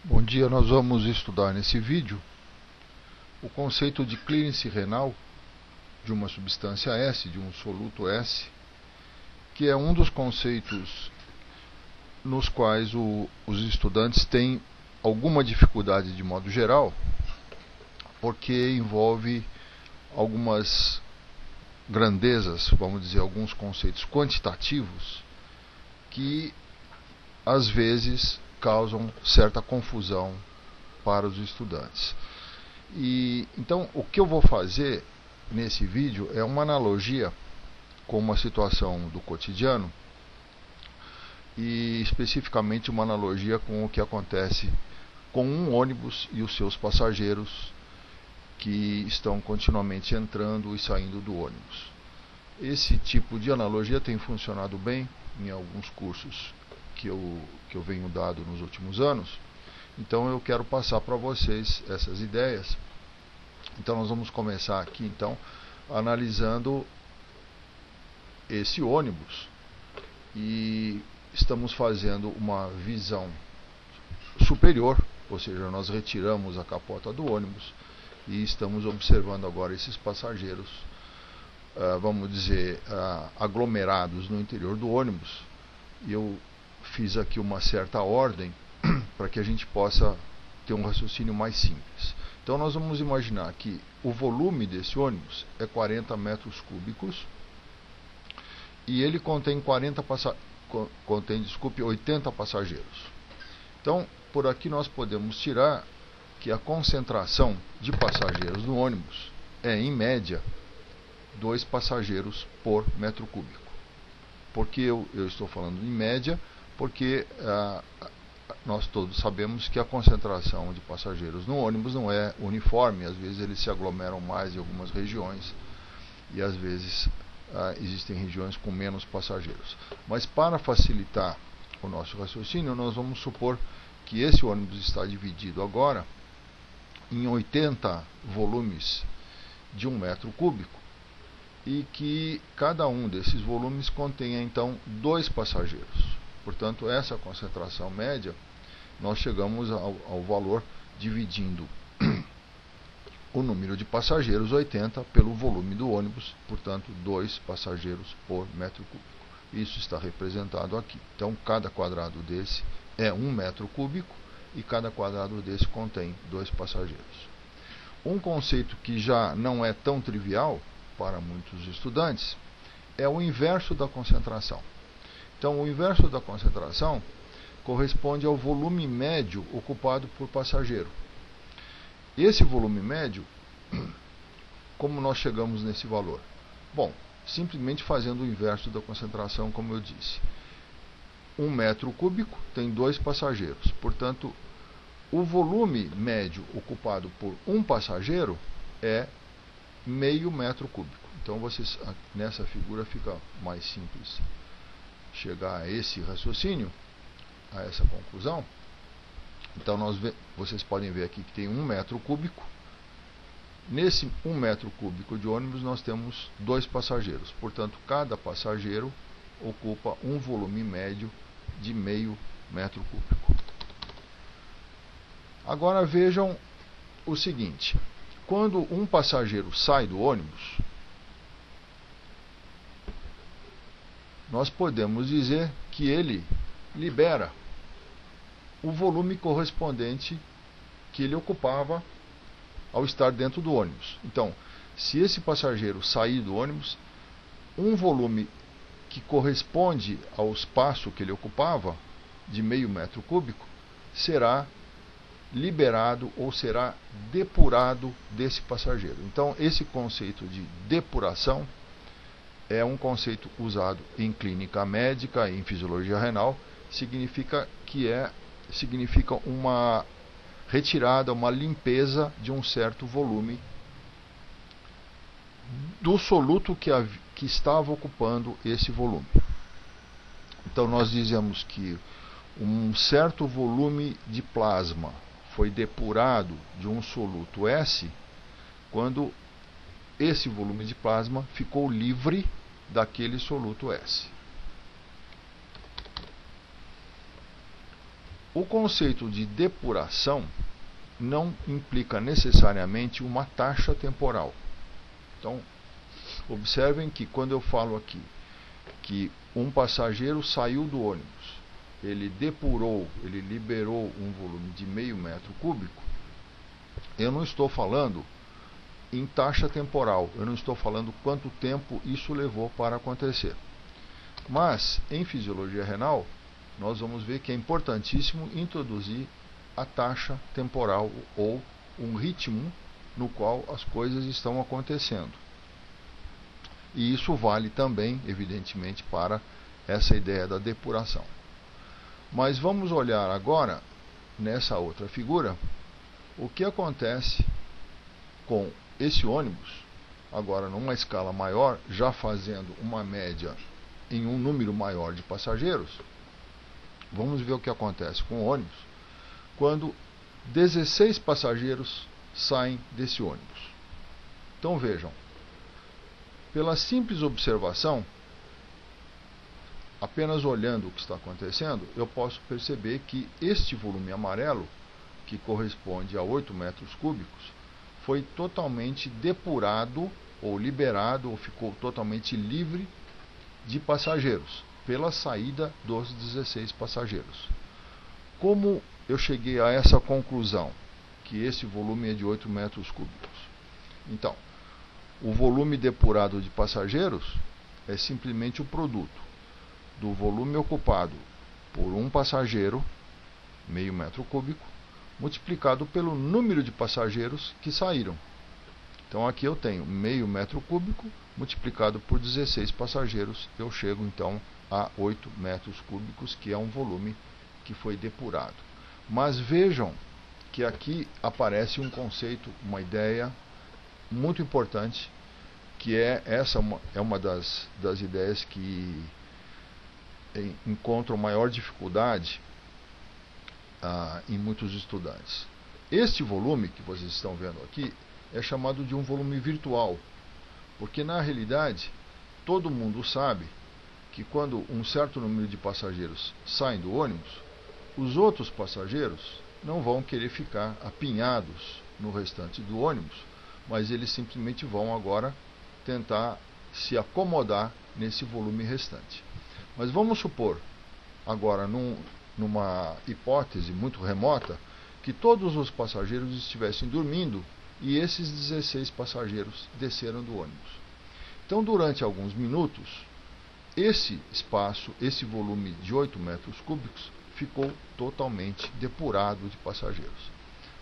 Bom dia, nós vamos estudar nesse vídeo o conceito de clearance renal de uma substância S, de um soluto S, que é um dos conceitos nos quais os estudantes têm alguma dificuldade de modo geral, porque envolve algumas grandezas, vamos dizer, alguns conceitos quantitativos que às vezes causam certa confusão para os estudantes. Então, o que eu vou fazer nesse vídeo é uma analogia com uma situação do cotidiano e especificamente uma analogia com o que acontece com um ônibus e os seus passageiros que estão continuamente entrando e saindo do ônibus. Esse tipo de analogia tem funcionado bem em alguns cursos que eu venho dado nos últimos anos. Então eu quero passar para vocês essas ideias. Então nós vamos começar aqui então analisando esse ônibus e estamos fazendo uma visão superior, ou seja, nós retiramos a capota do ônibus e estamos observando agora esses passageiros, vamos dizer, aglomerados no interior do ônibus. E eu fiz aqui uma certa ordem para que a gente possa ter um raciocínio mais simples. Então nós vamos imaginar que o volume desse ônibus é 40 metros cúbicos e ele contém 80 passageiros. Então, por aqui nós podemos tirar que a concentração de passageiros no ônibus é, em média, 2 passageiros por metro cúbico. Por que eu estou falando em média? Porque nós todos sabemos que a concentração de passageiros no ônibus não é uniforme. Às vezes eles se aglomeram mais em algumas regiões e às vezes existem regiões com menos passageiros. Mas para facilitar o nosso raciocínio, nós vamos supor que esse ônibus está dividido agora em 80 volumes de 1 metro cúbico e que cada um desses volumes contenha então 2 passageiros. Portanto, essa concentração média, nós chegamos ao valor dividindo o número de passageiros, 80, pelo volume do ônibus, portanto, 2 passageiros por metro cúbico. Isso está representado aqui. Então, cada quadrado desse é 1 metro cúbico e cada quadrado desse contém 2 passageiros. Um conceito que já não é tão trivial para muitos estudantes é o inverso da concentração. Então, o inverso da concentração corresponde ao volume médio ocupado por passageiro. Esse volume médio, como nós chegamos nesse valor? Bom, simplesmente fazendo o inverso da concentração, como eu disse. 1 metro cúbico tem 2 passageiros. Portanto, o volume médio ocupado por um passageiro é meio metro cúbico. Então, nessa figura fica mais simples chegar a esse raciocínio, a essa conclusão. Então vocês podem ver aqui que tem 1 metro cúbico. Nesse 1 metro cúbico de ônibus nós temos 2 passageiros. Portanto, cada passageiro ocupa um volume médio de meio metro cúbico. Agora vejam o seguinte: quando um passageiro sai do ônibus, nós podemos dizer que ele libera o volume correspondente que ele ocupava ao estar dentro do ônibus. Então, se esse passageiro sair do ônibus, um volume que corresponde ao espaço que ele ocupava, de meio metro cúbico, será liberado ou será depurado desse passageiro. Então, esse conceito de depuração é um conceito usado em clínica médica e em fisiologia renal. Significa uma retirada, uma limpeza de um certo volume do soluto que estava ocupando esse volume. Então nós dizemos que um certo volume de plasma foi depurado de um soluto S quando esse volume de plasma ficou livre daquele soluto S. O conceito de depuração não implica necessariamente uma taxa temporal. Então, observem que quando eu falo aqui que um passageiro saiu do ônibus, ele depurou, ele liberou um volume de meio metro cúbico, eu não estou falando em taxa temporal, eu não estou falando quanto tempo isso levou para acontecer. Mas, em fisiologia renal, nós vamos ver que é importantíssimo introduzir a taxa temporal ou um ritmo no qual as coisas estão acontecendo. E isso vale também, evidentemente, para essa ideia da depuração. Mas vamos olhar agora, nessa outra figura, o que acontece com esse ônibus, agora numa escala maior, já fazendo uma média em um número maior de passageiros. Vamos ver o que acontece com o ônibus quando 16 passageiros saem desse ônibus. Então vejam, pela simples observação, apenas olhando o que está acontecendo, eu posso perceber que este volume amarelo, que corresponde a 8 metros cúbicos, foi totalmente depurado ou liberado ou ficou totalmente livre de passageiros pela saída dos 16 passageiros. Como eu cheguei a essa conclusão, que esse volume é de 8 metros cúbicos? Então, o volume depurado de passageiros é simplesmente o produto do volume ocupado por um passageiro, meio metro cúbico, multiplicado pelo número de passageiros que saíram. Então aqui eu tenho meio metro cúbico multiplicado por 16 passageiros, eu chego então a 8 metros cúbicos, que é um volume que foi depurado. Mas vejam que aqui aparece um conceito, uma ideia muito importante, que é uma das ideias que encontram maior dificuldade em muitos estudantes. Este volume que vocês estão vendo aqui é chamado de um volume virtual, porque na realidade todo mundo sabe que quando um certo número de passageiros saem do ônibus, os outros passageiros não vão querer ficar apinhados no restante do ônibus, mas eles simplesmente vão agora tentar se acomodar nesse volume restante. Mas vamos supor, agora, numa hipótese muito remota, que todos os passageiros estivessem dormindo e esses 16 passageiros desceram do ônibus. Então, durante alguns minutos, esse espaço, esse volume de 8 metros cúbicos, ficou totalmente depurado de passageiros.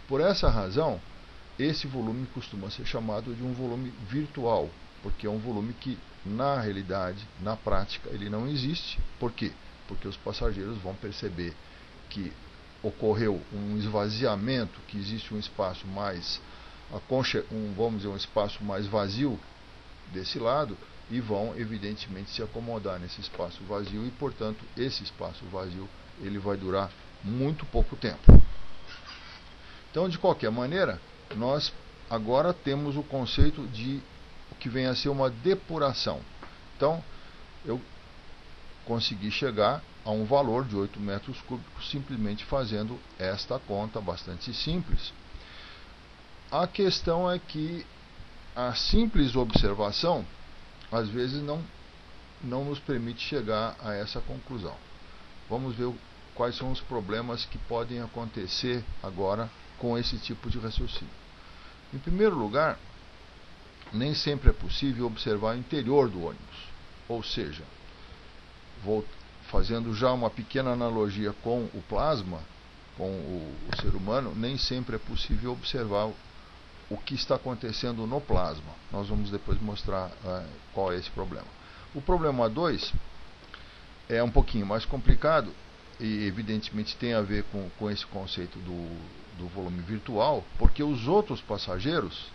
Por essa razão, esse volume costuma ser chamado de um volume virtual, porque é um volume que, na realidade, na prática, ele não existe. Por quê? Porque os passageiros vão perceber que ocorreu um esvaziamento, que existe um espaço mais vamos dizer, um espaço mais vazio desse lado, e vão evidentemente se acomodar nesse espaço vazio, e portanto esse espaço vazio ele vai durar muito pouco tempo. Então, de qualquer maneira, nós agora temos o conceito de o que vem a ser uma depuração. Então, eu consegui chegar a um valor de 8 metros cúbicos simplesmente fazendo esta conta bastante simples. A questão é que a simples observação às vezes não nos permite chegar a essa conclusão. Vamos ver quais são os problemas que podem acontecer agora com esse tipo de raciocínio. Em primeiro lugar, nem sempre é possível observar o interior do ônibus. Ou seja, fazendo já uma pequena analogia com o plasma, com o ser humano, nem sempre é possível observar o que está acontecendo no plasma. Nós vamos depois mostrar qual é esse problema. O problema 2 é um pouquinho mais complicado e evidentemente tem a ver com esse conceito do volume virtual, porque os outros passageiros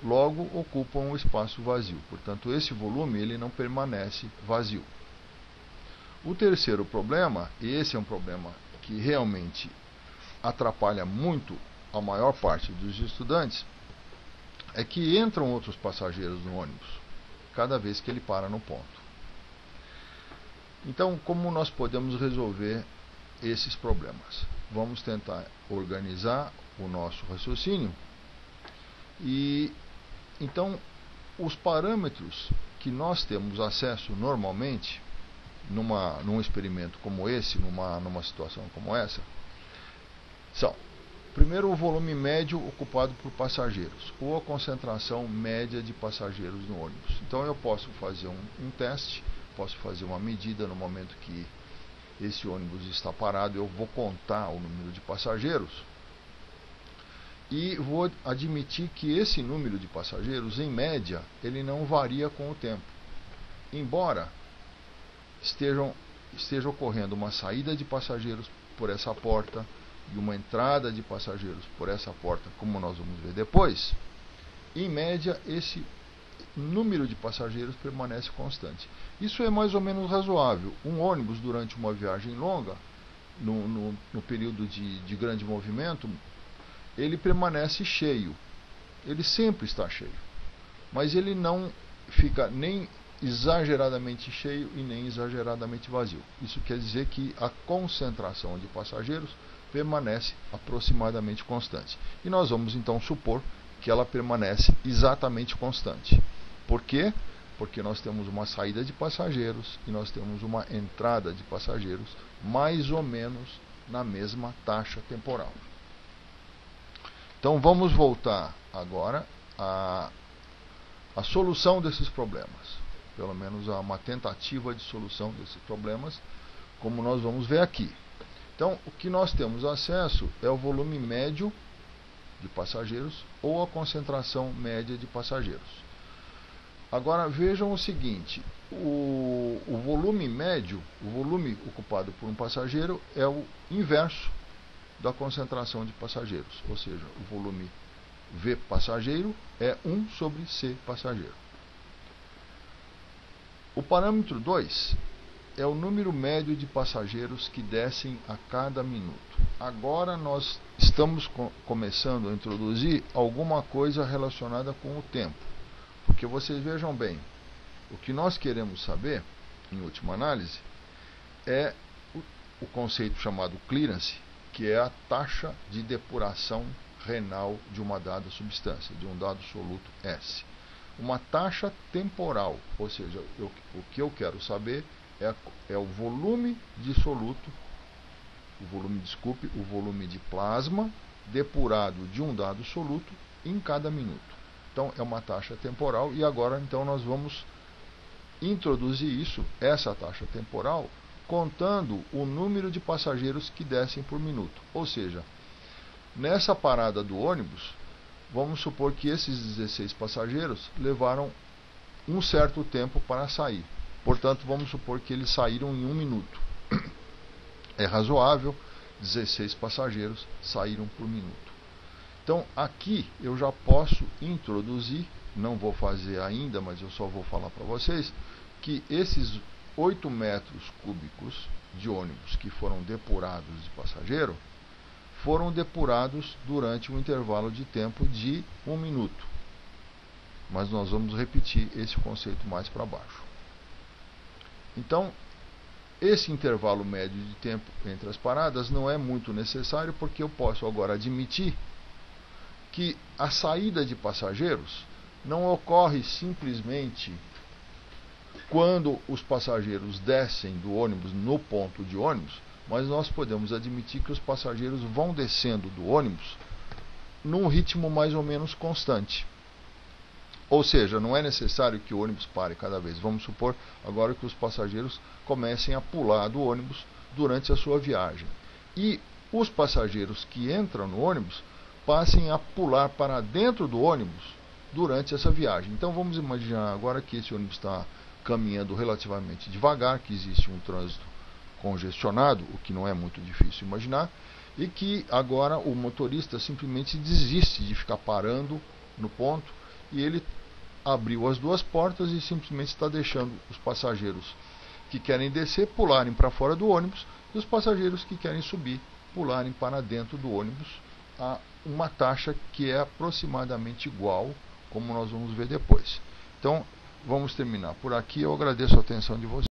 logo ocupam um espaço vazio. Portanto, esse volume ele não permanece vazio. O terceiro problema, e esse é um problema que realmente atrapalha muito a maior parte dos estudantes, é que entram outros passageiros no ônibus cada vez que ele para no ponto. Então, como nós podemos resolver esses problemas. Vamos tentar organizar o nosso raciocínio. E então, os parâmetros que nós temos acesso normalmente num experimento como esse, numa situação como essa, são: primeiro, o volume médio ocupado por passageiros, ou a concentração média de passageiros no ônibus. Então eu posso fazer um teste, posso fazer uma medida no momento que esse ônibus está parado. Eu vou contar o número de passageiros e vou admitir que esse número de passageiros, em média, ele não varia com o tempo. Embora esteja ocorrendo uma saída de passageiros por essa porta e uma entrada de passageiros por essa porta, como nós vamos ver depois, em média esse número de passageiros permanece constante. Isso é mais ou menos razoável. Um ônibus, durante uma viagem longa, no período de grande movimento, ele permanece cheio. Ele sempre está cheio. Mas ele não fica nem exageradamente cheio e nem exageradamente vazio. Isso quer dizer que a concentração de passageiros permanece aproximadamente constante. E nós vamos então supor que ela permanece exatamente constante. Por quê? Porque nós temos uma saída de passageiros e nós temos uma entrada de passageiros mais ou menos na mesma taxa temporal. Então vamos voltar agora à solução desses problemas. Pelo menos a uma tentativa de solução desses problemas, como nós vamos ver aqui. Então, o que nós temos acesso é o volume médio de passageiros ou a concentração média de passageiros. Agora vejam o seguinte: o volume médio, o volume ocupado por um passageiro, é o inverso da concentração de passageiros, ou seja, o volume V passageiro é 1 sobre C passageiro. O parâmetro 2 é o número médio de passageiros que descem a cada minuto. Agora nós estamos começando a introduzir alguma coisa relacionada com o tempo. Porque vocês vejam bem, o que nós queremos saber, em última análise, é o conceito chamado clearance, que é a taxa de depuração renal de uma dada substância, de um dado soluto S. Uma taxa temporal, ou seja, o que eu quero saber é o volume de soluto, o volume de plasma depurado de um dado soluto em cada minuto. Então é uma taxa temporal, e agora então nós vamos introduzir essa taxa temporal, contando o número de passageiros que descem por minuto. Ou seja, nessa parada do ônibus, vamos supor que esses 16 passageiros levaram um certo tempo para sair. Portanto, vamos supor que eles saíram em 1 minuto. É razoável, 16 passageiros saíram por minuto. Então, aqui eu já posso introduzir, não vou fazer ainda, mas eu só vou falar para vocês, que esses 8 metros cúbicos de ônibus que foram depurados de passageiro, foram depurados durante um intervalo de tempo de 1 minuto. Mas nós vamos repetir esse conceito mais para baixo. Então, esse intervalo médio de tempo entre as paradas não é muito necessário, porque eu posso agora admitir que a saída de passageiros não ocorre simplesmente quando os passageiros descem do ônibus no ponto de ônibus, mas nós podemos admitir que os passageiros vão descendo do ônibus num ritmo mais ou menos constante. Ou seja, não é necessário que o ônibus pare cada vez. Vamos supor agora que os passageiros comecem a pular do ônibus durante a sua viagem. E os passageiros que entram no ônibus passem a pular para dentro do ônibus durante essa viagem. Então vamos imaginar agora que esse ônibus está caminhando relativamente devagar, que existe um trânsito congestionado, o que não é muito difícil imaginar, e que agora o motorista simplesmente desiste de ficar parando no ponto, e ele abriu as duas portas e simplesmente está deixando os passageiros que querem descer pularem para fora do ônibus, e os passageiros que querem subir pularem para dentro do ônibus, a uma taxa que é aproximadamente igual, como nós vamos ver depois. Então vamos terminar por aqui. Eu agradeço a atenção de vocês.